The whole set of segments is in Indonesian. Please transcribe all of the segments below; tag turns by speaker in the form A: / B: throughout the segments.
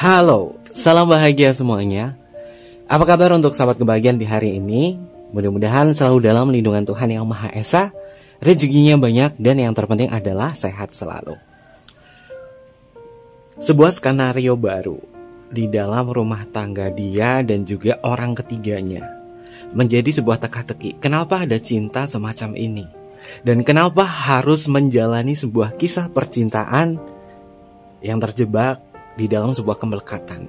A: Halo, salam bahagia semuanya. Apa kabar untuk sahabat kebahagiaan di hari ini? Mudah-mudahan selalu dalam lindungan Tuhan Yang Maha Esa, rezekinya banyak, dan yang terpenting adalah sehat selalu. Sebuah skenario baru di dalam rumah tangga dia dan juga orang ketiganya menjadi sebuah teka-teki. Kenapa ada cinta semacam ini? Dan kenapa harus menjalani sebuah kisah percintaan yang terjebak di dalam sebuah kemelekatan?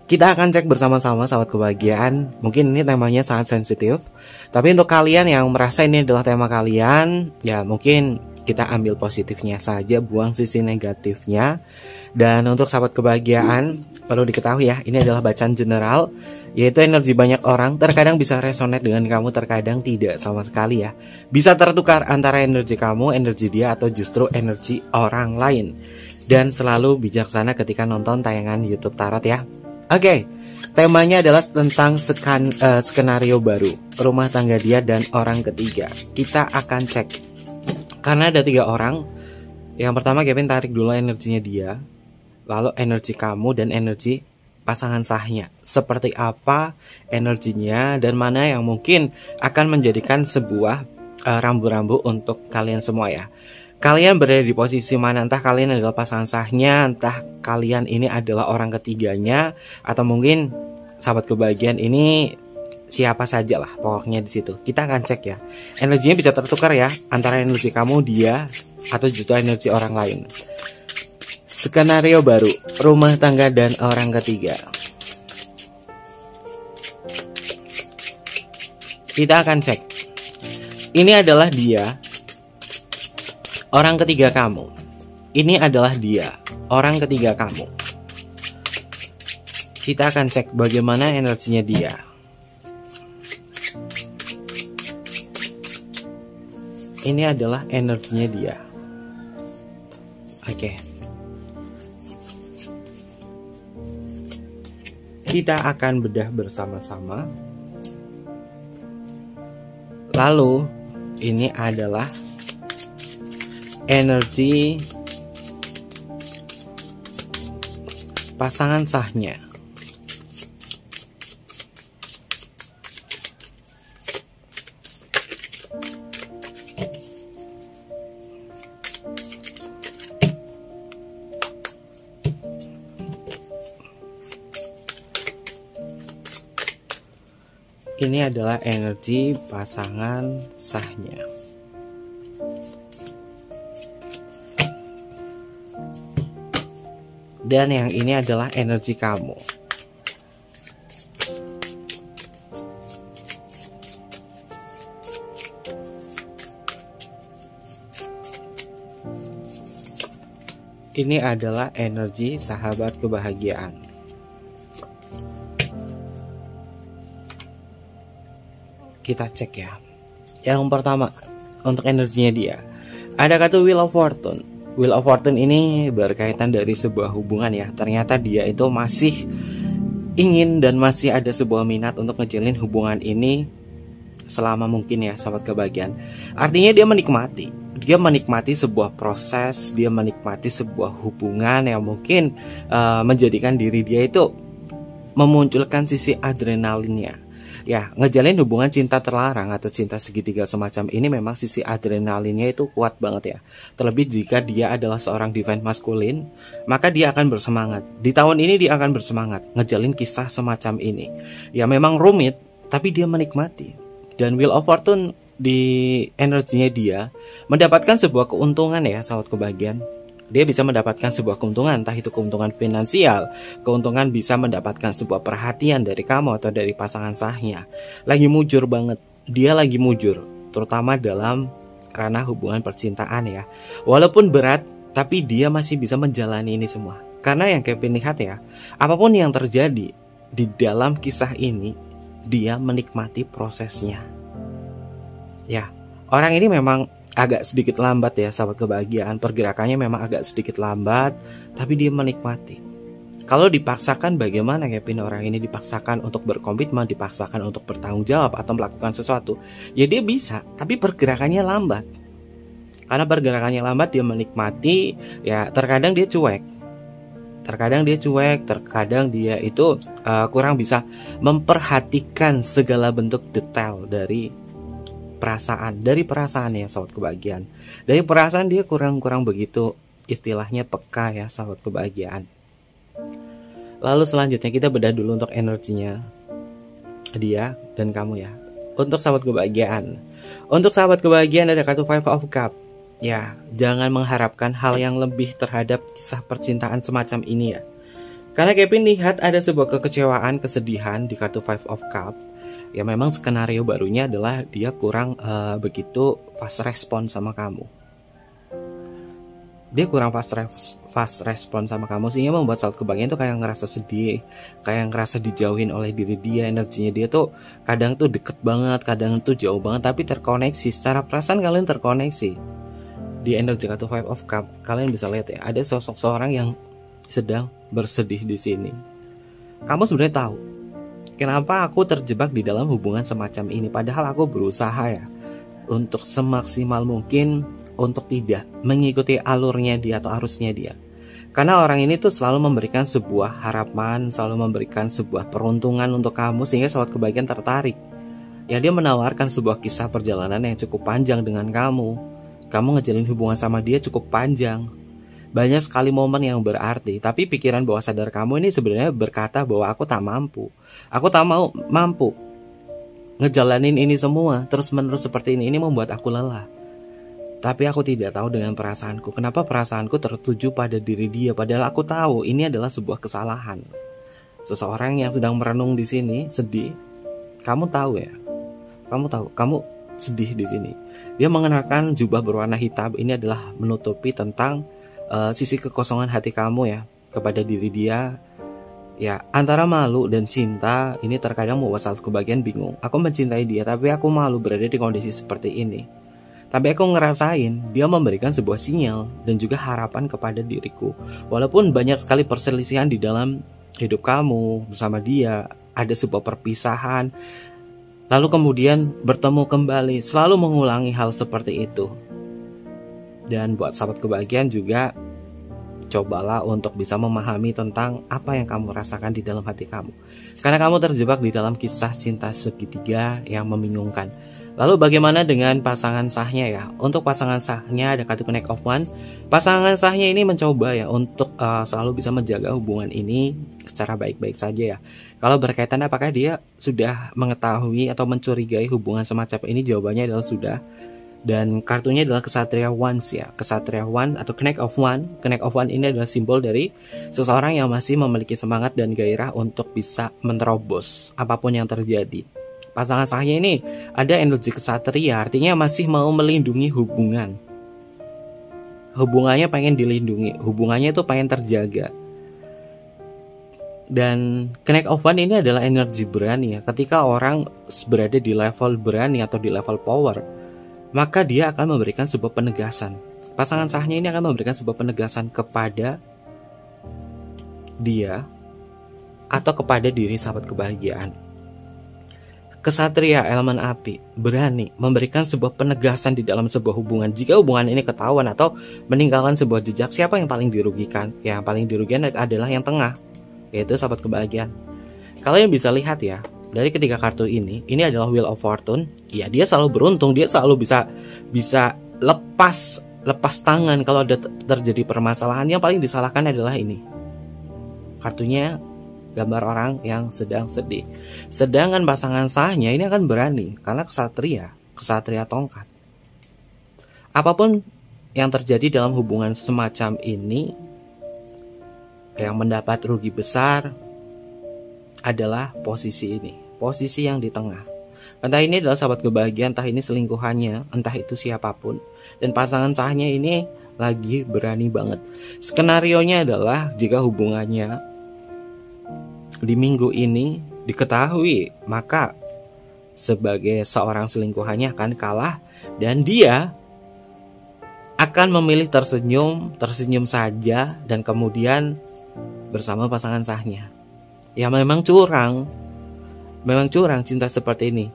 A: Kita akan cek bersama-sama sahabat kebahagiaan. Mungkin ini temanya sangat sensitif, tapi untuk kalian yang merasa ini adalah tema kalian, ya mungkin kita ambil positifnya saja, buang sisi negatifnya. Dan untuk sahabat kebahagiaan, perlu diketahui ya, ini adalah bacaan general, yaitu energi banyak orang. Terkadang bisa resonate dengan kamu, terkadang tidak sama sekali ya. Bisa tertukar antara energi kamu, energi dia, atau justru energi orang lain. Dan selalu bijaksana ketika nonton tayangan YouTube Tarot ya. Oke, temanya adalah tentang skenario baru, rumah tangga dia dan orang ketiga. Kita akan cek, karena ada 3 orang. Yang pertama, Kevin tarik dulu energinya dia, lalu energi kamu dan energi pasangan sahnya. Seperti apa energinya dan mana yang mungkin akan menjadikan sebuah rambu-rambu untuk kalian semua ya. Kalian berada di posisi mana? Entah kalian adalah pasangan sahnya, entah kalian ini adalah orang ketiganya, atau mungkin sahabat kebahagiaan ini siapa saja lah pokoknya di situ. Kita akan cek ya. Energinya bisa tertukar ya, antara energi kamu, dia, atau justru energi orang lain. Skenario baru, rumah tangga dan orang ketiga. Kita akan cek. Ini adalah dia, orang ketiga kamu. Ini adalah dia, orang ketiga kamu. Kita akan cek bagaimana energinya dia. Ini adalah energinya dia. Oke. Kita akan bedah bersama-sama. Lalu, ini adalah energi pasangan sahnya. Ini adalah energi pasangan sahnya. Dan yang ini adalah energi kamu. Ini adalah energi sahabat kebahagiaan. Kita cek ya. Yang pertama, untuk energinya dia, ada kata Wheel of Fortune. Wheel of Fortune ini berkaitan dari sebuah hubungan ya. Ternyata dia itu masih ingin dan masih ada sebuah minat untuk ngejalin hubungan ini selama mungkin ya, sahabat kebahagiaan. Artinya dia menikmati. Dia menikmati sebuah proses, dia menikmati sebuah hubungan yang mungkin menjadikan diri dia itu memunculkan sisi adrenalinnya. Ya, ngejalin hubungan cinta terlarang atau cinta segitiga semacam ini memang sisi adrenalinnya itu kuat banget ya. Terlebih jika dia adalah seorang divine maskulin, maka dia akan bersemangat. Di tahun ini dia akan bersemangat ngejalin kisah semacam ini. Ya memang rumit, tapi dia menikmati. Dan Wheel of Fortune di energinya dia mendapatkan sebuah keuntungan ya, sahabat kebahagiaan. Dia bisa mendapatkan sebuah keuntungan, entah itu keuntungan finansial, keuntungan bisa mendapatkan sebuah perhatian dari kamu atau dari pasangan sahnya. Lagi mujur banget, dia lagi mujur, terutama dalam ranah hubungan percintaan ya. Walaupun berat, tapi dia masih bisa menjalani ini semua. Karena yang Kevin lihat ya, apapun yang terjadi di dalam kisah ini, dia menikmati prosesnya. Ya, orang ini memang agak sedikit lambat ya, sahabat kebahagiaan. Pergerakannya memang agak sedikit lambat, tapi dia menikmati. Kalau dipaksakan, bagaimana Kevin? Orang ini dipaksakan untuk berkomitmen, dipaksakan untuk bertanggung jawab atau melakukan sesuatu, ya dia bisa, tapi pergerakannya lambat. Karena pergerakannya lambat, dia menikmati. Ya terkadang dia cuek, Terkadang dia cuek, terkadang dia itu kurang bisa memperhatikan segala bentuk detail dari perasaannya sahabat kebahagiaan. Dari perasaan dia kurang begitu istilahnya peka ya sahabat kebahagiaan. Lalu selanjutnya kita bedah dulu untuk energinya dia dan kamu ya. Untuk sahabat kebahagiaan. Untuk sahabat kebahagiaan ada kartu Five of Cups. Ya, jangan mengharapkan hal yang lebih terhadap kisah percintaan semacam ini ya. Karena Kevin lihat ada sebuah kekecewaan, kesedihan di kartu Five of Cups. Ya memang skenario barunya adalah dia kurang begitu fast respon sama kamu. Dia kurang fast respon sama kamu, sehingga membuat saat kebahagiaan tuh kayak ngerasa sedih, kayak ngerasa dijauhin oleh diri dia. Energinya dia tuh kadang tuh deket banget, kadang tuh jauh banget, tapi terkoneksi. Secara perasaan kalian terkoneksi. Di energi kartu Five of Cups kalian bisa lihat ya, ada sosok seorang yang sedang bersedih di sini. Kamu sebenarnya tahu kenapa aku terjebak di dalam hubungan semacam ini, padahal aku berusaha ya untuk semaksimal mungkin untuk tidak mengikuti alurnya dia atau arusnya dia. Karena orang ini tuh selalu memberikan sebuah harapan, selalu memberikan sebuah peruntungan untuk kamu, sehingga sahabat kebahagiaan tertarik. Ya, dia menawarkan sebuah kisah perjalanan yang cukup panjang dengan kamu. Kamu ngejalin hubungan sama dia cukup panjang. Banyak sekali momen yang berarti, tapi pikiran bawah sadar kamu ini sebenarnya berkata bahwa aku tak mampu. Aku tak mampu ngejalanin ini semua terus-menerus seperti ini membuat aku lelah. Tapi aku tidak tahu dengan perasaanku. Kenapa perasaanku tertuju pada diri dia, padahal aku tahu ini adalah sebuah kesalahan. Seseorang yang sedang merenung di sini, sedih. Kamu tahu ya? Kamu tahu, kamu sedih di sini. Dia mengenakan jubah berwarna hitam. Ini adalah menutupi tentang sisi kekosongan hati kamu ya kepada diri dia. Ya, antara malu dan cinta ini terkadang membuat sahabat kebahagiaan bingung. Aku mencintai dia, tapi aku malu berada di kondisi seperti ini. Tapi aku ngerasain dia memberikan sebuah sinyal dan juga harapan kepada diriku. Walaupun banyak sekali perselisihan di dalam hidup kamu bersama dia, ada sebuah perpisahan, lalu kemudian bertemu kembali, selalu mengulangi hal seperti itu. Dan buat sahabat kebahagiaan juga, cobalah untuk bisa memahami tentang apa yang kamu rasakan di dalam hati kamu. Karena kamu terjebak di dalam kisah cinta segitiga yang membingungkan. Lalu bagaimana dengan pasangan sahnya ya? Untuk pasangan sahnya ada kartu Connect of One. Pasangan sahnya ini mencoba ya untuk selalu bisa menjaga hubungan ini secara baik-baik saja ya. Kalau berkaitan apakah dia sudah mengetahui atau mencurigai hubungan semacam ini, jawabannya adalah sudah. Dan kartunya adalah Kesatria Wands ya. Kesatria Wands atau Connect of One. Connect of One ini adalah simbol dari seseorang yang masih memiliki semangat dan gairah untuk bisa menerobos apapun yang terjadi. Pasangan sahnya ini ada energi kesatria, artinya masih mau melindungi hubungan. Hubungannya pengen dilindungi, hubungannya itu pengen terjaga. Dan Connect of One ini adalah energi berani ya. Ketika orang berada di level berani atau di level power, maka dia akan memberikan sebuah penegasan. Pasangan sahnya ini akan memberikan sebuah penegasan kepada dia atau kepada diri sahabat kebahagiaan. Kesatria elemen api berani memberikan sebuah penegasan di dalam sebuah hubungan. Jika hubungan ini ketahuan atau meninggalkan sebuah jejak, siapa yang paling dirugikan? Yang paling dirugikan adalah yang tengah, yaitu sahabat kebahagiaan. Kalian bisa lihat ya, dari ketiga kartu ini adalah Wheel of Fortune. Ya, dia selalu beruntung, dia selalu bisa lepas tangan kalau ada terjadi permasalahan. Yang paling disalahkan adalah ini. Kartunya gambar orang yang sedang sedih. Sedangkan pasangan sahnya ini akan berani karena kesatria tongkat. Apapun yang terjadi dalam hubungan semacam ini, yang mendapat rugi besar adalah posisi ini, posisi yang di tengah. Entah ini adalah sahabat kebahagiaan, entah ini selingkuhannya, entah itu siapapun. Dan pasangan sahnya ini lagi berani banget. Skenarionya adalah jika hubungannya di minggu ini diketahui, maka sebagai seorang selingkuhannya akan kalah dan dia akan memilih tersenyum saja dan kemudian bersama pasangan sahnya. Ya memang curang cinta seperti ini.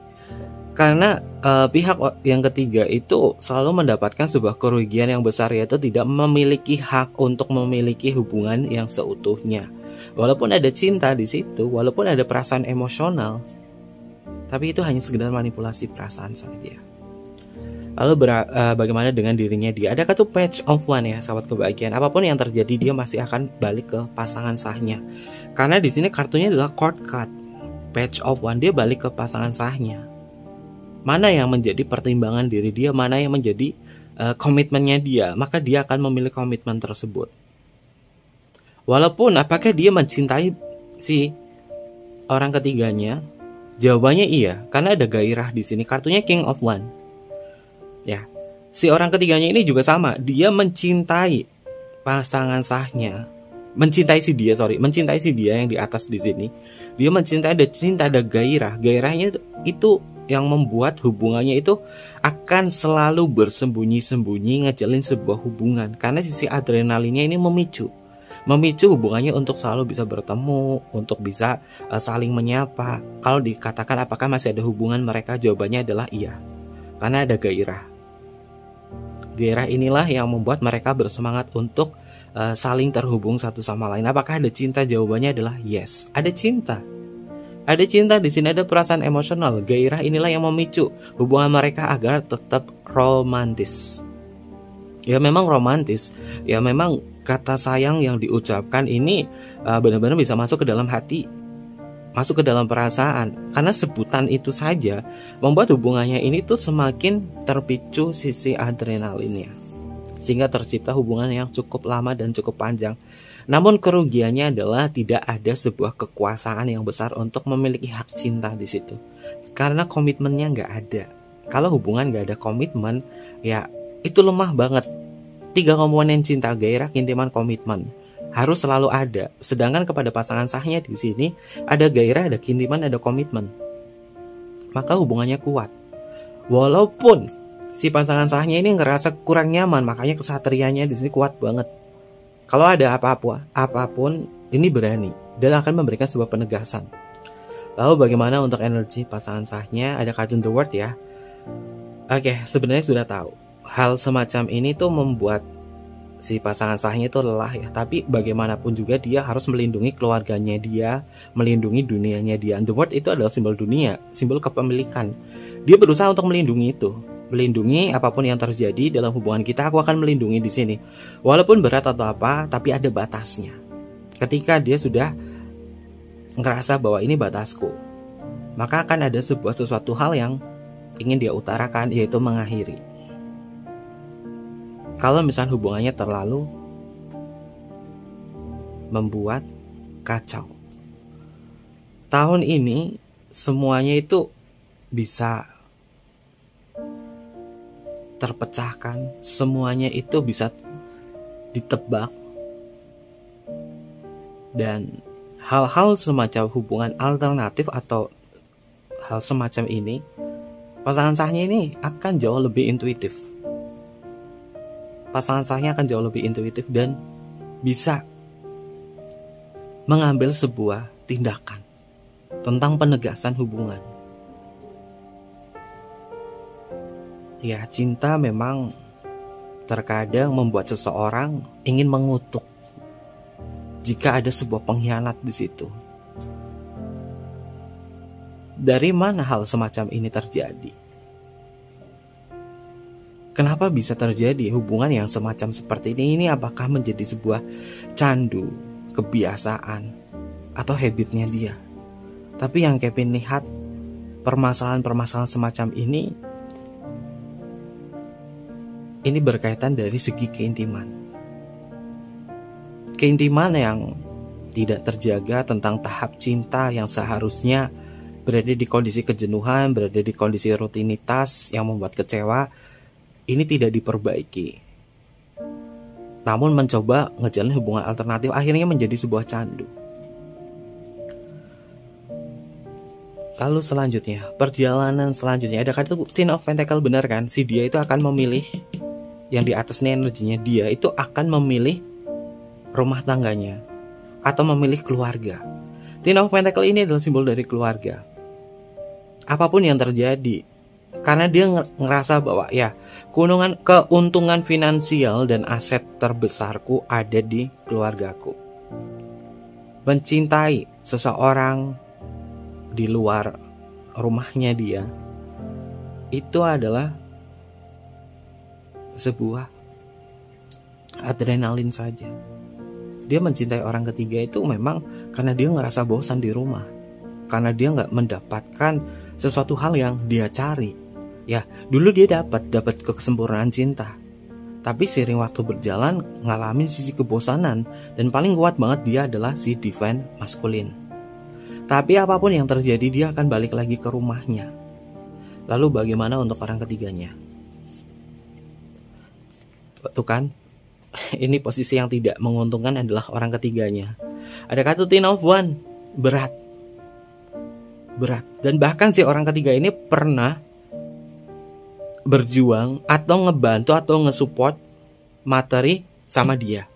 A: Karena pihak yang ketiga itu selalu mendapatkan sebuah kerugian yang besar, yaitu tidak memiliki hak untuk memiliki hubungan yang seutuhnya. Walaupun ada cinta di situ, walaupun ada perasaan emosional, tapi itu hanya sekedar manipulasi perasaan saja. Lalu bagaimana dengan dirinya dia? Adakah tuh page of one ya, sahabat kebahagiaan? Apapun yang terjadi, dia masih akan balik ke pasangan sahnya. Karena di sini kartunya adalah court card, page of one, dia balik ke pasangan sahnya. Mana yang menjadi pertimbangan diri dia, mana yang menjadi komitmennya dia, maka dia akan memilih komitmen tersebut. Walaupun apakah dia mencintai si orang ketiganya, jawabannya iya, karena ada gairah di sini. Kartunya King of One. Ya, si orang ketiganya ini juga sama, dia mencintai pasangan sahnya, mencintai si dia yang di atas di sini. Dia mencintai, ada cinta, ada gairah. Gairahnya itu yang membuat hubungannya itu akan selalu bersembunyi-sembunyi ngejalin sebuah hubungan, karena sisi adrenalinnya ini memicu hubungannya untuk selalu bisa bertemu, untuk bisa saling menyapa. Kalau dikatakan apakah masih ada hubungan mereka, jawabannya adalah iya, karena ada gairah. Gairah inilah yang membuat mereka bersemangat untuk saling terhubung satu sama lain. Apakah ada cinta? Jawabannya adalah yes, ada cinta. Ada cinta di sini, ada perasaan emosional. Gairah inilah yang memicu hubungan mereka agar tetap romantis. Ya memang romantis. Ya memang kata sayang yang diucapkan ini benar-benar bisa masuk ke dalam hati, masuk ke dalam perasaan. Karena sebutan itu saja membuat hubungannya ini tuh semakin terpicu sisi adrenalinnya, sehingga tercipta hubungan yang cukup lama dan cukup panjang. Namun kerugiannya adalah tidak ada sebuah kekuasaan yang besar untuk memiliki hak cinta di situ, karena komitmennya nggak ada. Kalau hubungan nggak ada komitmen, ya itu lemah banget. 3 komponen cinta, gairah, keintiman, komitmen harus selalu ada. Sedangkan kepada pasangan sahnya di sini ada gairah, ada keintiman, ada komitmen, maka hubungannya kuat. Walaupun si pasangan sahnya ini ngerasa kurang nyaman, makanya kesatrianya di sini kuat banget. Kalau ada apapun ini berani dan akan memberikan sebuah penegasan. Lalu bagaimana untuk energi pasangan sahnya? Ada kartu The World ya. Oke, sebenarnya sudah tahu hal semacam ini tuh membuat si pasangan sahnya itu lelah ya. Tapi bagaimanapun juga dia harus melindungi keluarganya dia, melindungi dunianya dia. The World itu adalah simbol dunia, simbol kepemilikan. Dia berusaha untuk melindungi itu. Melindungi apapun yang terjadi dalam hubungan kita, aku akan melindungi di sini. Walaupun berat atau apa, tapi ada batasnya. Ketika dia sudah ngerasa bahwa ini batasku, maka akan ada sesuatu hal yang ingin dia utarakan, yaitu mengakhiri. Kalau misalnya hubungannya terlalu membuat kacau, tahun ini semuanya itu bisa terpecahkan, semuanya itu bisa ditebak. Dan hal-hal semacam hubungan alternatif atau hal semacam ini, pasangan sahnya ini akan jauh lebih intuitif. Pasangan sahnya akan jauh lebih intuitif dan bisa mengambil sebuah tindakan tentang penegasan hubungan. Ya, cinta memang terkadang membuat seseorang ingin mengutuk jika ada sebuah pengkhianat di situ. Dari mana hal semacam ini terjadi? Kenapa bisa terjadi hubungan yang semacam seperti ini? Ini apakah menjadi sebuah candu, kebiasaan, atau habitnya dia? Tapi yang Kevin lihat, permasalahan-permasalahan semacam ini berkaitan dari segi keintiman. Keintiman yang tidak terjaga, tentang tahap cinta yang seharusnya berada di kondisi kejenuhan, berada di kondisi rutinitas yang membuat kecewa, ini tidak diperbaiki. Namun mencoba ngejalin hubungan alternatif akhirnya menjadi sebuah candu. Lalu selanjutnya, perjalanan selanjutnya ada kartu Ten of Pentacle, benar kan? Si dia itu akan memilih, yang di atas ini energinya, dia itu akan memilih rumah tangganya atau memilih keluarga. Ten of Pentacle ini adalah simbol dari keluarga. Apapun yang terjadi, Karena dia ngerasa bahwa ya keuntungan finansial dan aset terbesarku ada di keluargaku. Mencintai seseorang di luar rumahnya dia itu adalah sebuah adrenalin saja. Dia mencintai orang ketiga itu memang karena dia ngerasa bosan di rumah, karena dia nggak mendapatkan sesuatu hal yang dia cari. Ya, dulu dia dapat kesempurnaan cinta, tapi seiring waktu berjalan ngalamin sisi kebosanan, dan paling kuat banget dia adalah si divine maskulin. Tapi apapun yang terjadi dia akan balik lagi ke rumahnya. Lalu bagaimana untuk orang ketiganya? Tuh kan, ini posisi yang tidak menguntungkan adalah orang ketiganya. Ada kartu Ten of Wands, berat. Dan bahkan si orang ketiga ini pernah berjuang atau ngebantu atau ngesupport materi sama dia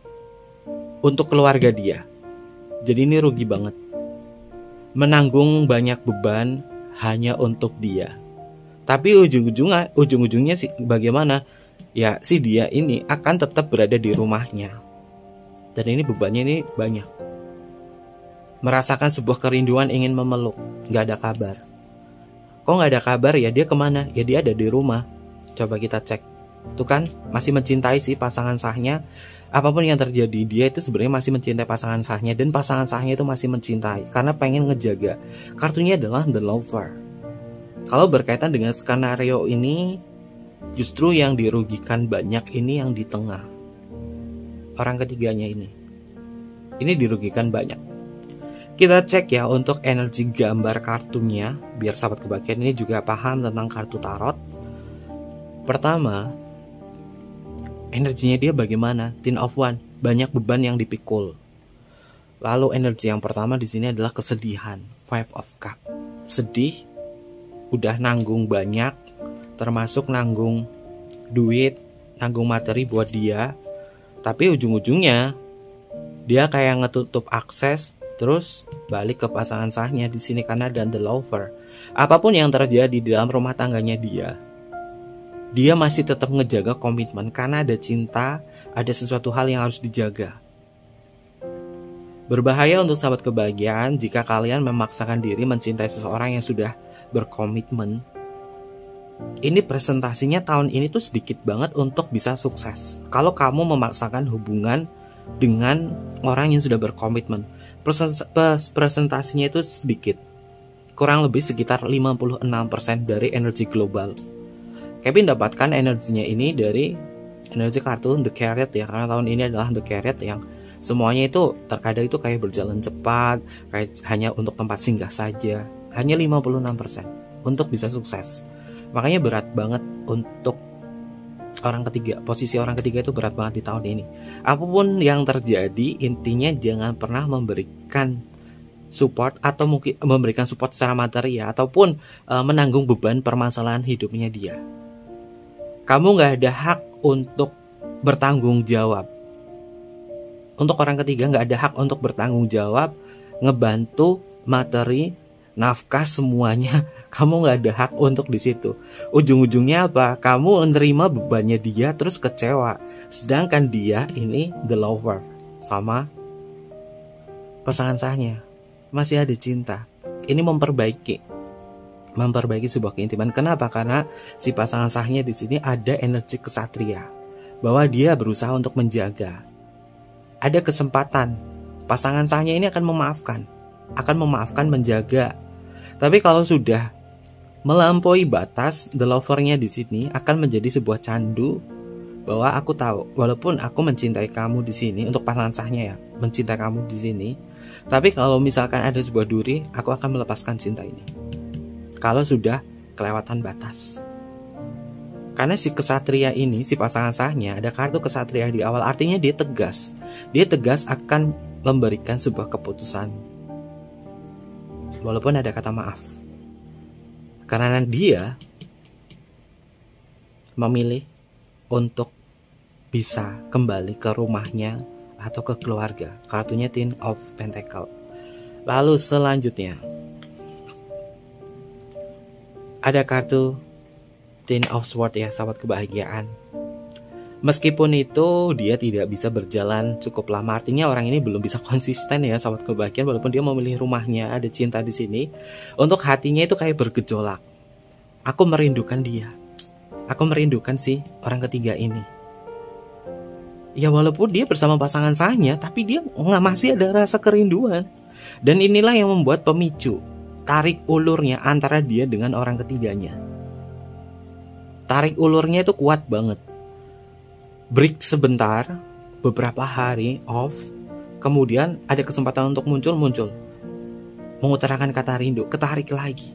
A: untuk keluarga dia. Jadi ini rugi banget, menanggung banyak beban hanya untuk dia. Tapi ujung-ujungnya sih bagaimana? Ya si dia ini akan tetap berada di rumahnya, dan ini bebannya ini banyak. Merasakan sebuah kerinduan ingin memeluk, gak ada kabar. Kok gak ada kabar ya, dia kemana? Ya dia ada di rumah. Coba kita cek. Tuh kan, masih mencintai si pasangan sahnya. Apapun yang terjadi, dia itu sebenarnya masih mencintai pasangan sahnya, dan pasangan sahnya itu masih mencintai karena pengen ngejaga. Kartunya adalah The Lover. Kalau berkaitan dengan skenario ini, justru yang dirugikan banyak ini yang di tengah. Orang ketiganya ini dirugikan banyak. Kita cek ya untuk energi gambar kartunya, biar sahabat kebahagiaan ini juga paham tentang kartu tarot. Pertama, energinya dia bagaimana? Ten of Wands, banyak beban yang dipikul. Lalu energi yang pertama di sini adalah kesedihan, Five of Cups. Sedih, udah nanggung banyak, termasuk nanggung duit, nanggung materi buat dia. Tapi ujung-ujungnya dia kayak ngetutup akses, terus balik ke pasangan sahnya di sini karena ada The Lover. Apapun yang terjadi di dalam rumah tangganya dia masih tetap ngejaga komitmen karena ada cinta, ada sesuatu hal yang harus dijaga. Berbahaya untuk sahabat kebahagiaan jika kalian memaksakan diri mencintai seseorang yang sudah berkomitmen. Ini presentasinya tahun ini tuh sedikit banget untuk bisa sukses. Kalau kamu memaksakan hubungan dengan orang yang sudah berkomitmen, presentasinya itu sedikit. Kurang lebih sekitar 56% dari energi global. Kevin dapatkan energinya ini dari energi kartu The Chariot ya, karena tahun ini adalah The Chariot yang semuanya itu terkadang itu kayak berjalan cepat, kayak hanya untuk tempat singgah saja. Hanya 56% untuk bisa sukses. Makanya berat banget untuk orang ketiga. Posisi orang ketiga itu berat banget di tahun ini. Apapun yang terjadi, intinya jangan pernah memberikan support atau mungkin memberikan support secara materi ya, ataupun menanggung beban permasalahan hidupnya dia. Kamu gak ada hak untuk bertanggung jawab. Untuk orang ketiga gak ada hak untuk bertanggung jawab, ngebantu materi, nafkah, semuanya. Kamu gak ada hak untuk di situ. Ujung-ujungnya apa? Kamu menerima bebannya dia terus kecewa. Sedangkan dia ini The Lover sama pasangan sahnya masih ada cinta. Ini memperbaiki sebuah keintiman. Kenapa? Karena si pasangan sahnya di sini ada energi kesatria, bahwa dia berusaha untuk menjaga. Ada kesempatan pasangan sahnya ini akan memaafkan, menjaga. Tapi kalau sudah melampaui batas, The Lover-nya di sini akan menjadi sebuah candu, bahwa aku tahu walaupun aku mencintai kamu di sini, untuk pasangan sahnya ya, mencintai kamu di sini, tapi kalau misalkan ada sebuah duri, aku akan melepaskan cinta ini kalau sudah kelewatan batas. Karena si kesatria ini, si pasangan sahnya, ada kartu kesatria di awal, artinya dia tegas. Dia tegas akan memberikan sebuah keputusan, walaupun ada kata maaf. Karena dia memilih untuk bisa kembali ke rumahnya atau ke keluarga. Kartunya Ten of Pentacles. Lalu selanjutnya ada kartu Ten of Swords ya, sahabat kebahagiaan. Meskipun itu dia tidak bisa berjalan cukup lama, artinya orang ini belum bisa konsisten ya, sahabat kebahagiaan. Walaupun dia memilih rumahnya, ada cinta di sini, untuk hatinya itu kayak bergejolak. Aku merindukan dia. Aku merindukan si orang ketiga ini. Ya walaupun dia bersama pasangan saya, tapi dia masih ada rasa kerinduan. Dan inilah yang membuat pemicu tarik ulurnya antara dia dengan orang ketiganya. Tarik ulurnya itu kuat banget. Break sebentar, beberapa hari off, kemudian ada kesempatan untuk muncul, mengutarakan kata rindu, ketarik lagi.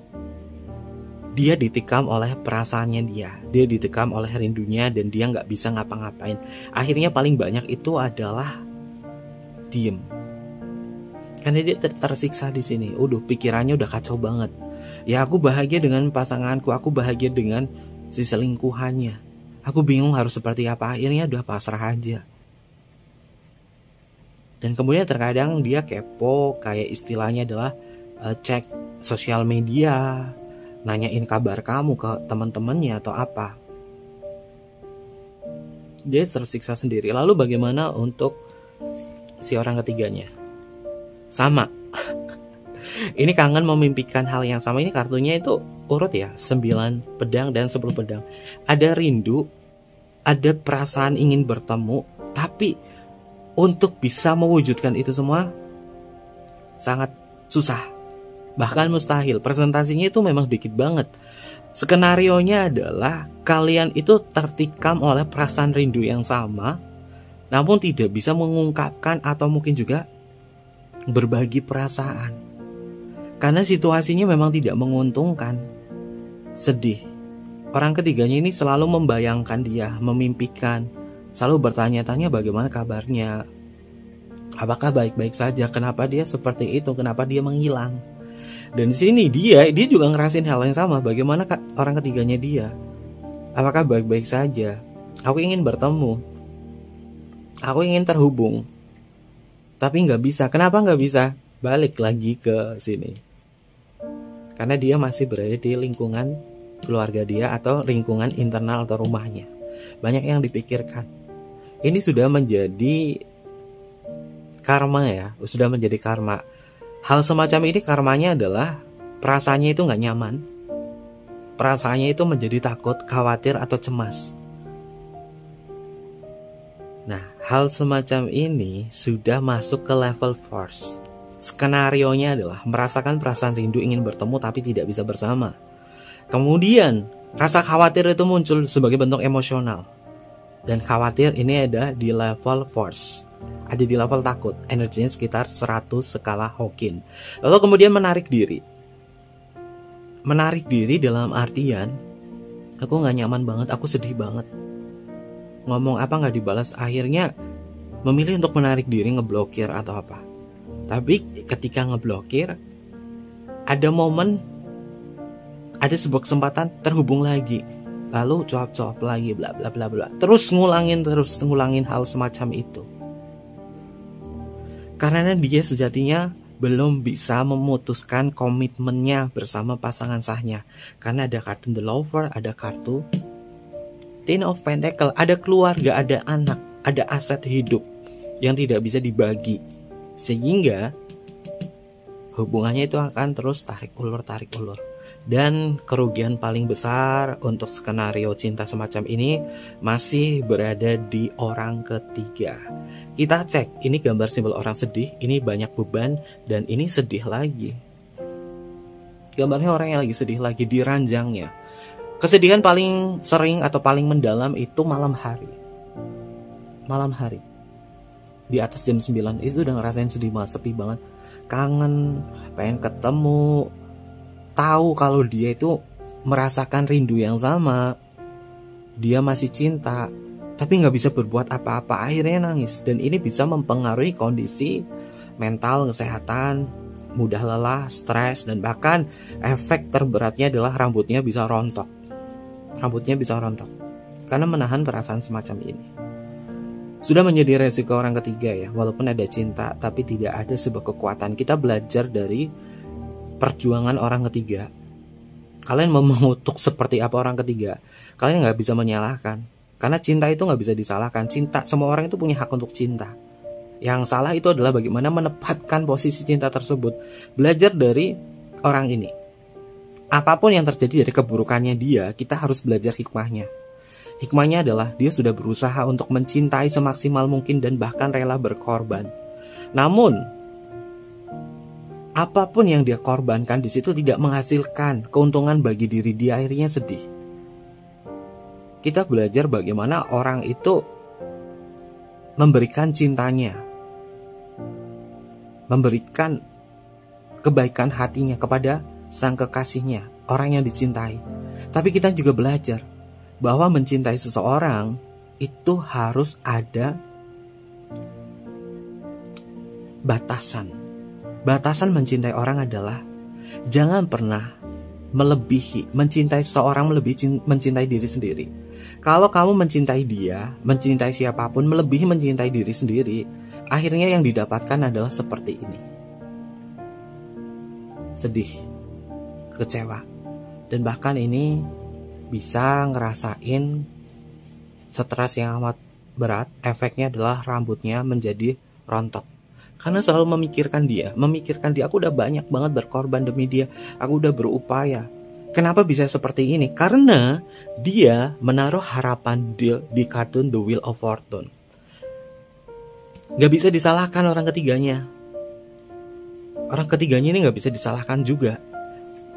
A: Dia ditikam oleh perasaannya dia ditikam oleh rindunya, dan dia nggak bisa ngapa-ngapain. Akhirnya paling banyak itu adalah diem, karena dia tersiksa di sini. Pikirannya udah kacau banget. Ya aku bahagia dengan pasanganku, aku bahagia dengan si selingkuhannya. Aku bingung harus seperti apa, akhirnya udah pasrah aja. Dan kemudian terkadang dia kepo, kayak istilahnya adalah cek sosial media, nanyain kabar kamu ke teman-temannya atau apa. Dia tersiksa sendiri. Lalu bagaimana untuk si orang ketiganya? Sama. Ini kangen memimpikan hal yang sama. Ini kartunya itu urut ya, 9 pedang dan 10 pedang. Ada rindu, ada perasaan ingin bertemu, tapi untuk bisa mewujudkan itu semua sangat susah, bahkan mustahil. Presentasinya itu memang dikit banget. Skenarionya adalah kalian itu tertikam oleh perasaan rindu yang sama, namun tidak bisa mengungkapkan atau mungkin juga berbagi perasaan, karena situasinya memang tidak menguntungkan. Sedih. Orang ketiganya ini selalu membayangkan dia, memimpikan, selalu bertanya-tanya bagaimana kabarnya, apakah baik-baik saja, kenapa dia seperti itu, kenapa dia menghilang. Dan di sini dia juga ngerasain hal yang sama. Bagaimana orang ketiganya dia, apakah baik-baik saja. Aku ingin bertemu, aku ingin terhubung, tapi nggak bisa. Kenapa nggak bisa? Balik lagi ke sini, karena dia masih berada di lingkungan keluarga dia atau lingkungan internal atau rumahnya. Banyak yang dipikirkan. Ini sudah menjadi karma ya, sudah menjadi karma. Hal semacam ini karmanya adalah perasaannya itu nggak nyaman. Perasaannya itu menjadi takut, khawatir atau cemas. Nah, hal semacam ini sudah masuk ke level force. Skenarionya adalah merasakan perasaan rindu, ingin bertemu tapi tidak bisa bersama. Kemudian rasa khawatir itu muncul sebagai bentuk emosional. Dan khawatir ini ada di level force, ada di level takut. Energinya sekitar 100 skala Hawking. Lalu kemudian menarik diri. Menarik diri dalam artian, aku gak nyaman banget, aku sedih banget. Ngomong apa gak dibalas, akhirnya memilih untuk menarik diri, ngeblokir atau apa. Tapi ketika ngeblokir, ada momen, ada sebuah kesempatan terhubung lagi, lalu cuap-cuap lagi, bla bla bla bla. Terus ngulangin hal semacam itu. Karena dia sejatinya belum bisa memutuskan komitmennya bersama pasangan sahnya. Karena ada kartu The Lover, ada kartu Ten of Pentacle, ada keluarga, ada anak, ada aset hidup yang tidak bisa dibagi. Sehingga hubungannya itu akan terus tarik ulur. Dan kerugian paling besar untuk skenario cinta semacam ini masih berada di orang ketiga. Kita cek, ini gambar simbol orang sedih, ini banyak beban, dan ini sedih lagi. Gambarnya orang yang lagi sedih lagi di ranjangnya. Kesedihan paling sering atau paling mendalam itu malam hari. Malam hari. Di atas jam 9 itu udah ngerasain sedih banget, sepi banget. Kangen, pengen ketemu, tahu kalau dia itu merasakan rindu yang sama, dia masih cinta, tapi nggak bisa berbuat apa-apa, akhirnya nangis. Dan ini bisa mempengaruhi kondisi mental, kesehatan, mudah lelah, stres, dan bahkan efek terberatnya adalah rambutnya bisa rontok. Karena menahan perasaan semacam ini. Sudah menjadi resiko orang ketiga ya, walaupun ada cinta, tapi tidak ada sebuah kekuatan. Kita belajar dari perjuangan orang ketiga. Kalian mau mengutuk seperti apa orang ketiga? Kalian nggak bisa menyalahkan, karena cinta itu nggak bisa disalahkan. Cinta, semua orang itu punya hak untuk cinta. Yang salah itu adalah bagaimana menempatkan posisi cinta tersebut. Belajar dari orang ini. Apapun yang terjadi dari keburukannya dia, kita harus belajar hikmahnya. Hikmahnya adalah dia sudah berusaha untuk mencintai semaksimal mungkin dan bahkan rela berkorban. Namun, apapun yang dia korbankan di situ tidak menghasilkan keuntungan bagi diri dia, akhirnya sedih. Kita belajar bagaimana orang itu memberikan cintanya, memberikan kebaikan hatinya kepada sang kekasihnya, orang yang dicintai. Tapi kita juga belajar bahwa mencintai seseorang itu harus ada batasan. Batasan mencintai orang adalah jangan pernah melebihi, mencintai seseorang melebihi mencintai diri sendiri. Kalau kamu mencintai dia, mencintai siapapun melebihi mencintai diri sendiri, akhirnya yang didapatkan adalah seperti ini. Sedih, kecewa, dan bahkan ini bisa ngerasain stres yang amat berat. Efeknya adalah rambutnya menjadi rontok. Karena selalu memikirkan dia, aku udah banyak banget berkorban demi dia, aku udah berupaya. Kenapa bisa seperti ini? Karena dia menaruh harapan di kartun The Wheel of Fortune. Gak bisa disalahkan orang ketiganya. Orang ketiganya ini gak bisa disalahkan juga.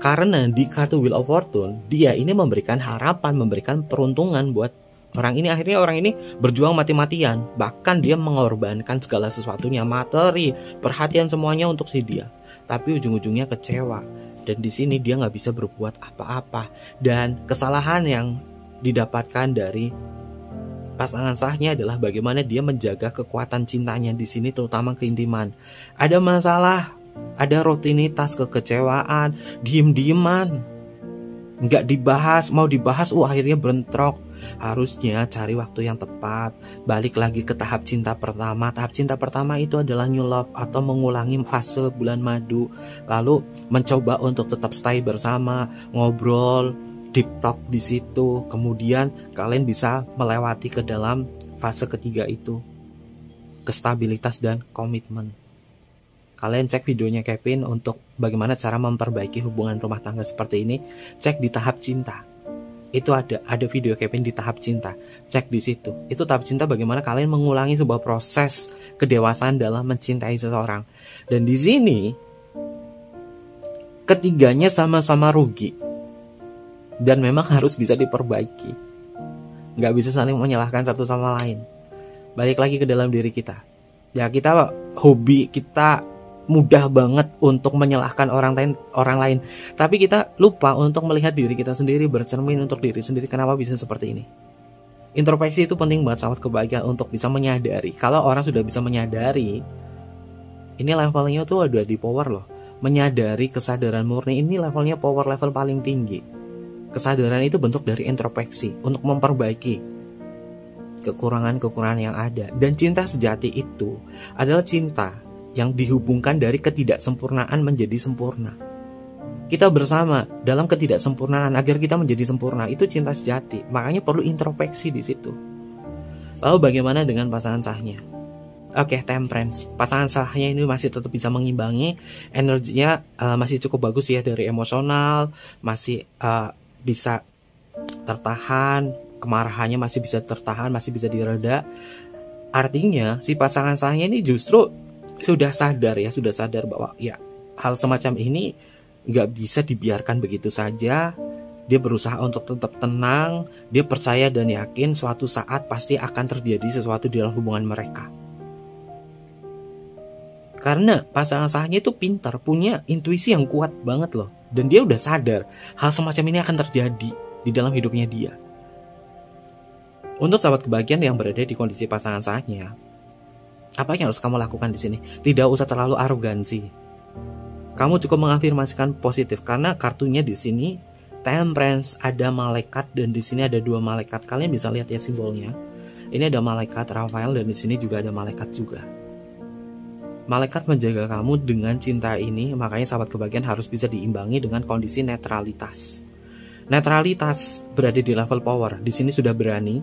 A: Karena di kartu Wheel of Fortune, dia ini memberikan harapan, memberikan peruntungan buat orang ini. Akhirnya orang ini berjuang mati-matian. Bahkan dia mengorbankan segala sesuatunya, materi, perhatian, semuanya untuk si dia. Tapi ujung-ujungnya kecewa. Dan di sini dia nggak bisa berbuat apa-apa. Dan kesalahan yang didapatkan dari pasangan sahnya adalah bagaimana dia menjaga kekuatan cintanya di sini, terutama keintiman. Ada masalah, ada rutinitas, kekecewaan, diem-dieman, nggak dibahas, mau dibahas, akhirnya bentrok. Harusnya cari waktu yang tepat, balik lagi ke tahap cinta pertama. Tahap cinta pertama itu adalah new love atau mengulangi fase bulan madu, lalu mencoba untuk tetap stay bersama, ngobrol, deep talk di situ. Kemudian kalian bisa melewati ke dalam fase ketiga itu, kestabilitas dan komitmen. Kalian cek videonya Kevin untuk bagaimana cara memperbaiki hubungan rumah tangga seperti ini. Cek di tahap cinta. Itu ada video Kevin di tahap cinta. Cek di situ. Itu tahap cinta, bagaimana kalian mengulangi sebuah proses kedewasaan dalam mencintai seseorang. Dan di sini ketiganya sama-sama rugi. Dan memang harus bisa diperbaiki. Nggak bisa saling menyalahkan satu sama lain. Balik lagi ke dalam diri kita. Ya, kita hobi kita mudah banget untuk menyalahkan orang lain, tapi kita lupa untuk melihat diri kita sendiri, bercermin untuk diri sendiri. Kenapa bisa seperti ini? Introspeksi itu penting banget, sahabat kebahagiaan, untuk bisa menyadari. Kalau orang sudah bisa menyadari, ini levelnya tuh udah di power loh. Menyadari, kesadaran murni, ini levelnya power level paling tinggi. Kesadaran itu bentuk dari introspeksi untuk memperbaiki kekurangan-kekurangan yang ada. Dan cinta sejati itu adalah cinta yang dihubungkan dari ketidaksempurnaan menjadi sempurna. Kita bersama dalam ketidaksempurnaan agar kita menjadi sempurna. Itu cinta sejati. Makanya perlu introspeksi di situ. Lalu bagaimana dengan pasangan sahnya? Oke, temperance. Pasangan sahnya ini masih tetap bisa mengimbangi. Energinya masih cukup bagus ya, dari emosional, masih bisa tertahan, kemarahannya masih bisa tertahan, masih bisa direda. Artinya si pasangan sahnya ini justru sudah sadar bahwa ya hal semacam ini nggak bisa dibiarkan begitu saja. Dia berusaha untuk tetap tenang. Dia percaya dan yakin suatu saat pasti akan terjadi sesuatu di dalam hubungan mereka. Karena pasangan sahnya itu pintar, punya intuisi yang kuat banget loh. Dan dia udah sadar hal semacam ini akan terjadi di dalam hidupnya dia. Untuk sahabat kebahagiaan yang berada di kondisi pasangan sahnya, apa yang harus kamu lakukan di sini? Tidak usah terlalu arogansi. Kamu cukup mengafirmasikan positif, karena kartunya di sini temperance, ada malaikat, dan di sini ada dua malaikat. Kalian bisa lihat ya simbolnya. Ini ada malaikat Rafael dan di sini juga ada malaikat juga. Malaikat menjaga kamu dengan cinta ini, makanya sahabat kebahagiaan harus bisa diimbangi dengan kondisi netralitas. Netralitas berada di level power. Di sini sudah berani.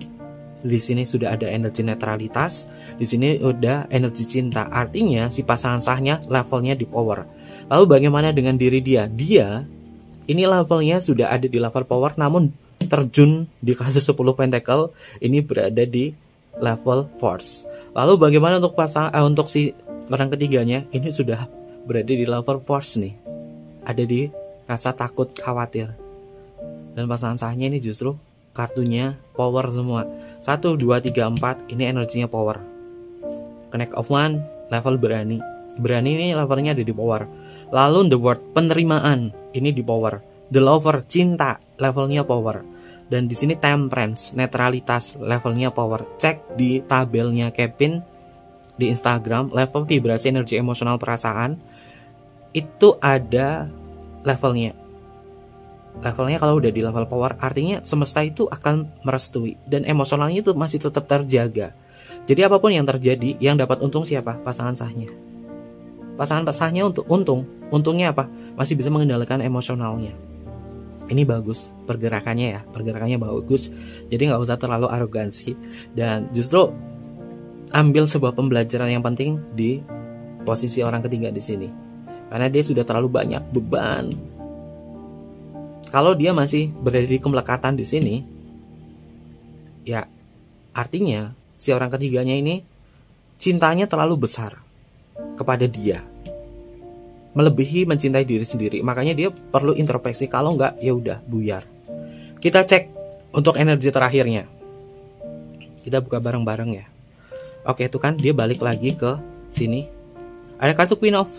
A: Di sini sudah ada energi netralitas. Di sini udah energi cinta. Artinya si pasangan sahnya levelnya di power. Lalu bagaimana dengan diri dia? Dia ini levelnya sudah ada di level power, namun terjun di kartu 10 pentacle ini berada di level force. Lalu bagaimana untuk untuk si orang ketiganya? Ini sudah berada di level force nih. Ada di rasa takut, khawatir. Dan pasangan sahnya ini justru kartunya power semua. 1, 2, 3, 4 ini energinya power. Connect of one, level berani. Berani ini levelnya ada di power. Lalu the word, penerimaan, ini di power. The lover, cinta, levelnya power. Dan di sini temperance, netralitas, levelnya power. Cek di tabelnya Kevin di Instagram, level vibrasi energi emosional perasaan itu ada levelnya. Levelnya kalau udah di level power, artinya semesta itu akan merestui dan emosionalnya itu masih tetap terjaga. Jadi apapun yang terjadi, yang dapat untung siapa? Pasangan sahnya. Pasangan sahnya untuk untungnya apa? Masih bisa mengendalikan emosionalnya. Ini bagus pergerakannya ya, pergerakannya bagus. Jadi nggak usah terlalu arogansi dan justru ambil sebuah pembelajaran yang penting di posisi orang ketiga di sini. Karena dia sudah terlalu banyak beban. Kalau dia masih berada di kemelekatan di sini, ya artinya si orang ketiganya ini cintanya terlalu besar kepada dia, melebihi mencintai diri sendiri. Makanya dia perlu introspeksi. Kalau enggak, ya udah buyar. Kita cek untuk energi terakhirnya. Kita buka bareng-bareng ya. Oke, itu kan dia balik lagi ke sini. Ada kartu Queen of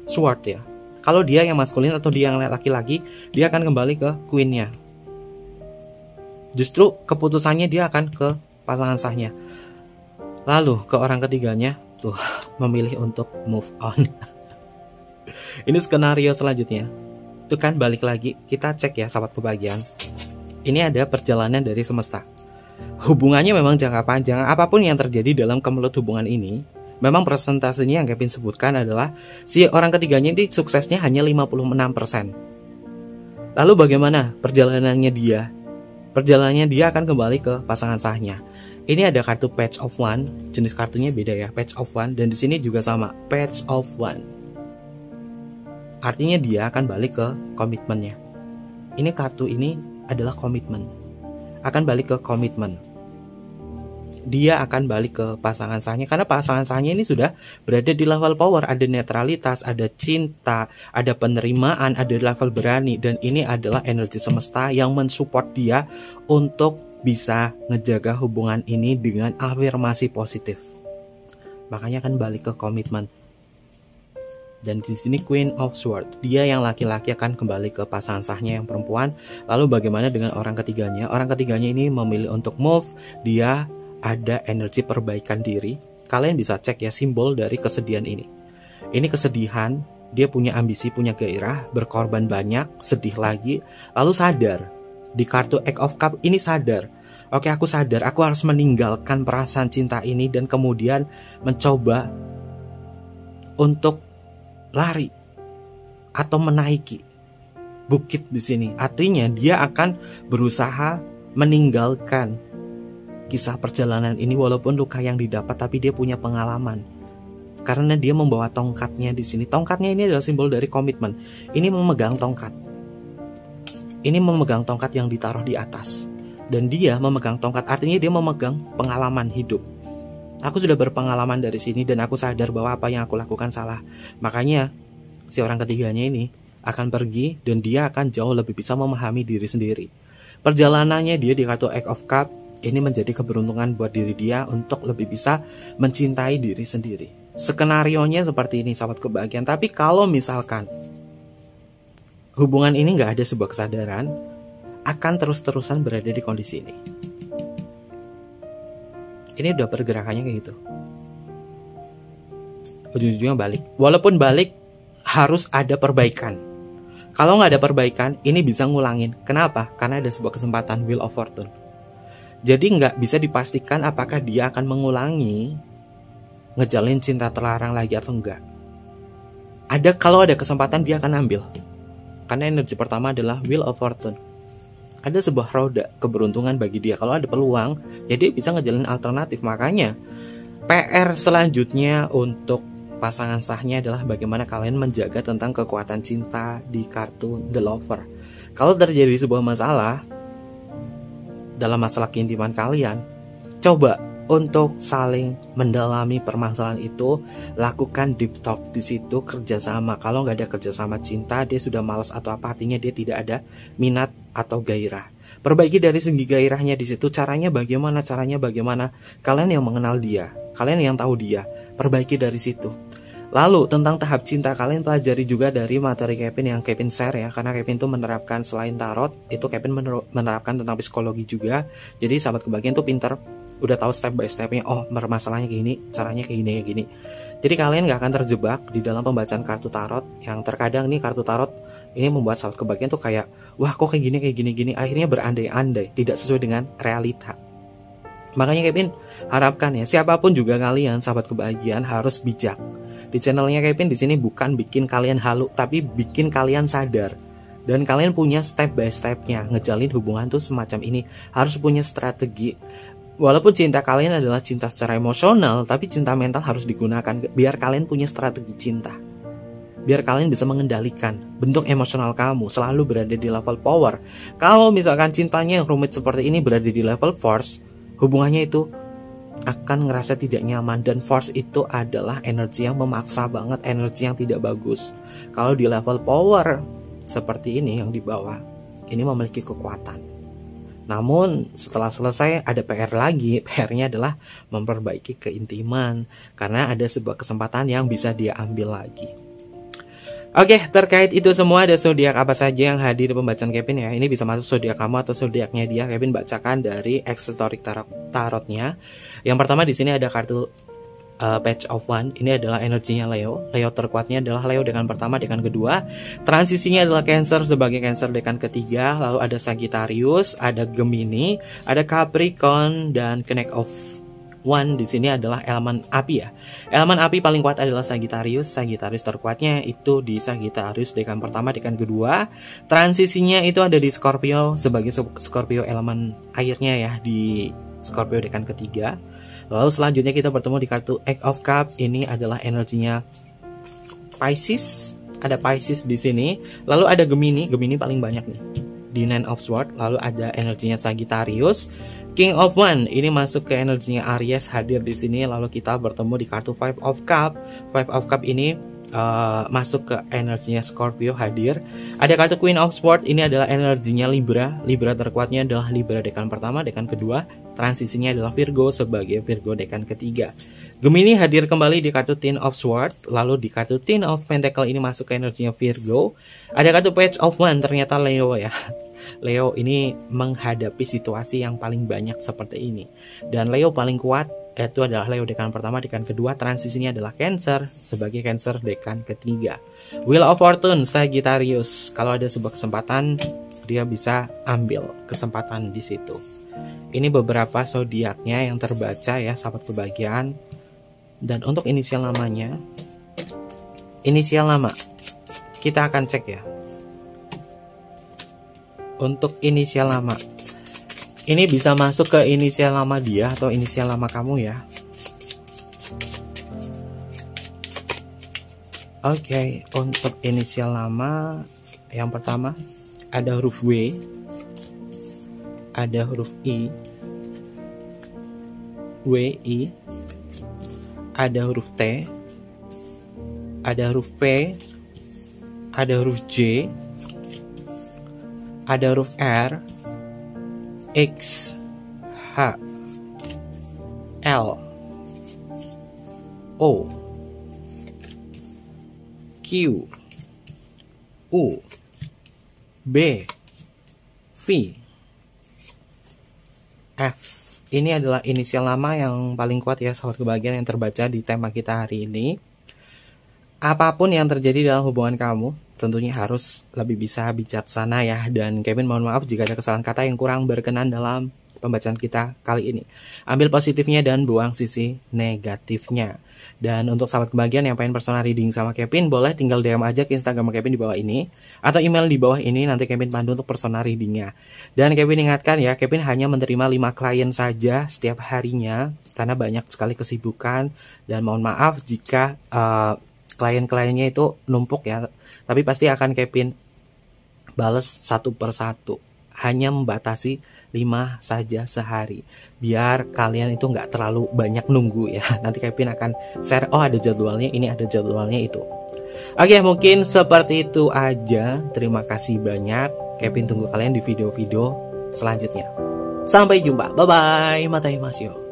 A: Sword ya. Kalau dia yang maskulin atau dia yang laki-laki, dia akan kembali ke Queen-nya. Justru keputusannya dia akan ke pasangan sahnya. Lalu ke orang ketiganya tuh memilih untuk move on. Ini skenario selanjutnya. Itu kan balik lagi, kita cek ya sahabat kebahagiaan. Ini ada perjalanan dari semesta. Hubungannya memang jangka panjang. Apapun yang terjadi dalam kemelut hubungan ini, memang persentasenya yang Kevin sebutkan adalah si orang ketiganya ini suksesnya hanya 56%. Lalu bagaimana perjalanannya dia? Perjalanannya dia akan kembali ke pasangan sahnya. Ini ada kartu Page of One, jenis kartunya beda ya, Page of One, dan di sini juga sama, Page of One. Artinya dia akan balik ke komitmennya. Ini kartu ini adalah komitmen. Akan balik ke komitmen. Dia akan balik ke pasangan sahnya karena pasangan sahnya ini sudah berada di level power, ada netralitas, ada cinta, ada penerimaan, ada level berani, dan ini adalah energi semesta yang mensupport dia untuk bisa ngejaga hubungan ini dengan afirmasi positif. Makanya akan balik ke komitmen. Dan di sini Queen of Swords, dia yang laki-laki akan kembali ke pasangan sahnya yang perempuan. Lalu bagaimana dengan orang ketiganya? Orang ketiganya ini memilih untuk move, dia ada energi perbaikan diri. Kalian bisa cek ya simbol dari kesedihan ini. Ini kesedihan, dia punya ambisi, punya gairah, berkorban banyak, sedih lagi, lalu sadar. Di kartu Eight of Cups ini sadar. Oke, aku sadar, aku harus meninggalkan perasaan cinta ini dan kemudian mencoba untuk lari atau menaiki bukit di sini. Artinya dia akan berusaha meninggalkan kisah perjalanan ini walaupun luka yang didapat, tapi dia punya pengalaman. Karena dia membawa tongkatnya di sini. Tongkatnya ini adalah simbol dari komitmen. Ini memegang tongkat. Ini memegang tongkat yang ditaruh di atas. Dan dia memegang tongkat, artinya dia memegang pengalaman hidup. Aku sudah berpengalaman dari sini dan aku sadar bahwa apa yang aku lakukan salah. Makanya si orang ketiganya ini akan pergi dan dia akan jauh lebih bisa memahami diri sendiri. Perjalanannya dia di kartu Eight of Cups ini menjadi keberuntungan buat diri dia untuk lebih bisa mencintai diri sendiri. Skenarionya seperti ini sahabat kebahagiaan. Tapi kalau misalkan hubungan ini nggak ada sebuah kesadaran, akan terus-terusan berada di kondisi ini. Ini udah pergerakannya kayak gitu. Ujung-ujungnya balik. Walaupun balik harus ada perbaikan. Kalau nggak ada perbaikan, ini bisa ngulangin. Kenapa? Karena ada sebuah kesempatan Wheel of Fortune. Jadi nggak bisa dipastikan apakah dia akan mengulangi ngejalin cinta terlarang lagi atau enggak. Kalau ada kesempatan dia akan ambil. Karena energi pertama adalah Wheel of Fortune. ada sebuah roda keberuntungan bagi dia. Kalau ada peluang, ya dia bisa ngejalin alternatif. Makanya PR selanjutnya untuk pasangan sahnya adalah bagaimana kalian menjaga tentang kekuatan cinta di kartu The Lover. Kalau terjadi sebuah masalah dalam masalah keintiman kalian, coba untuk saling mendalami permasalahan itu, lakukan deep talk di situ, kerjasama. Kalau nggak ada kerjasama cinta, dia sudah malas atau apa, artinya dia tidak ada minat atau gairah. Perbaiki dari segi gairahnya di situ. Caranya bagaimana? Kalian yang mengenal dia, kalian yang tahu dia. Perbaiki dari situ. Lalu tentang tahap cinta, kalian pelajari juga dari materi Kevin yang Kevin share ya. Karena Kevin tuh menerapkan selain tarot, itu Kevin menerapkan tentang psikologi juga. Jadi sahabat kebahagiaan tuh pinter, udah tahu step by stepnya. Oh, masalahnya kayak gini, caranya kayak gini. Jadi kalian gak akan terjebak di dalam pembacaan kartu tarot. Yang terkadang nih kartu tarot ini membuat sahabat kebahagiaan tuh kayak, wah kok kayak gini. Akhirnya berandai-andai, tidak sesuai dengan realita. Makanya Kevin harapkan ya, siapapun juga kalian sahabat kebahagiaan harus bijak. Di channelnya Kevin di sini bukan bikin kalian halu, tapi bikin kalian sadar. Dan kalian punya step by stepnya. Ngejalin hubungan tuh semacam ini, harus punya strategi. Walaupun cinta kalian adalah cinta secara emosional, tapi cinta mental harus digunakan. Biar kalian punya strategi cinta, biar kalian bisa mengendalikan bentuk emosional kamu, selalu berada di level power. Kalau misalkan cintanya yang rumit seperti ini berada di level force, hubungannya itu akan ngerasa tidak nyaman. Dan force itu adalah energi yang memaksa banget, energi yang tidak bagus. Kalau di level power seperti ini yang di bawah, ini memiliki kekuatan. Namun setelah selesai ada PR lagi. PR-nya adalah memperbaiki keintiman, karena ada sebuah kesempatan yang bisa dia ambil lagi. Oke, terkait itu semua, ada zodiak apa saja yang hadir di pembacaan Kevin ya. Ini bisa masuk zodiak kamu atau zodiaknya dia. Kevin bacakan dari Exoteric tarotnya. Yang pertama di sini ada kartu Page of One. Ini adalah energinya Leo. Leo terkuatnya adalah Leo dekan pertama, dekan kedua. Transisinya adalah Cancer sebagai Cancer dekan ketiga. Lalu ada Sagittarius, ada Gemini, ada Capricorn, dan Connect of One di sini adalah elemen api ya. Elemen api paling kuat adalah Sagittarius. Sagittarius terkuatnya itu di Sagittarius dekan pertama, dekan kedua. Transisinya itu ada di Scorpio sebagai Scorpio elemen airnya ya, di Scorpio dekan ketiga. Lalu selanjutnya kita bertemu di kartu Eight of Cups. Ini adalah energinya Pisces. Ada Pisces di sini. Lalu ada Gemini. Gemini paling banyak nih di Nine of Swords. Lalu ada energinya Sagittarius. King of One ini masuk ke energinya Aries, hadir di sini. Lalu kita bertemu di kartu Five of Cups. Five of Cups ini masuk ke energinya Scorpio, hadir. Ada kartu Queen of Swords, ini adalah energinya Libra. Libra terkuatnya adalah Libra dekan pertama, dekan kedua. Transisinya adalah Virgo sebagai Virgo dekan ketiga. Gemini hadir kembali di kartu Ten of Swords. Lalu di kartu Ten of Pentacle ini masuk ke energinya Virgo. Ada kartu Page of One, ternyata Leo ya. Leo ini menghadapi situasi yang paling banyak seperti ini. Dan Leo paling kuat itu adalah Leo dekan pertama, dekan kedua. Transisinya adalah Cancer sebagai Cancer dekan ketiga. Wheel of Fortune Sagittarius. Kalau ada sebuah kesempatan, dia bisa ambil kesempatan di situ. Ini beberapa zodiaknya yang terbaca ya, sahabat kebahagiaan. Dan untuk inisial namanya, inisial nama kita akan cek ya. Untuk inisial nama, ini bisa masuk ke inisial nama dia atau inisial nama kamu ya. Oke, untuk inisial nama yang pertama ada huruf W, ada huruf I, WI, ada huruf T, ada huruf P, ada huruf J, ada huruf R, X, H, L, O, Q, U, B, V, F. Ini adalah inisial nama yang paling kuat ya, sahabat kebahagiaan, yang terbaca di tema kita hari ini. Apapun yang terjadi dalam hubungan kamu, tentunya harus lebih bisa bijaksana ya. Dan Kevin mohon maaf jika ada kesalahan kata yang kurang berkenan dalam pembacaan kita kali ini. Ambil positifnya dan buang sisi negatifnya. Dan untuk sahabat kebahagiaan yang pengen personal reading sama Kevin, boleh tinggal DM aja ke Instagram Kevin di bawah ini, atau email di bawah ini, nanti Kevin pandu untuk personal readingnya. Dan Kevin ingatkan ya, Kevin hanya menerima 5 klien saja setiap harinya, karena banyak sekali kesibukan. Dan mohon maaf jika klien-kliennya itu numpuk ya, tapi pasti akan Kevin bales satu persatu. Hanya membatasi 5 saja sehari, biar kalian itu nggak terlalu banyak nunggu ya. Nanti Kevin akan share, oh ada jadwalnya ini, ada jadwalnya itu. Oke, mungkin seperti itu aja. Terima kasih banyak. Kevin tunggu kalian di video-video selanjutnya. Sampai jumpa, bye bye, matai mas yo.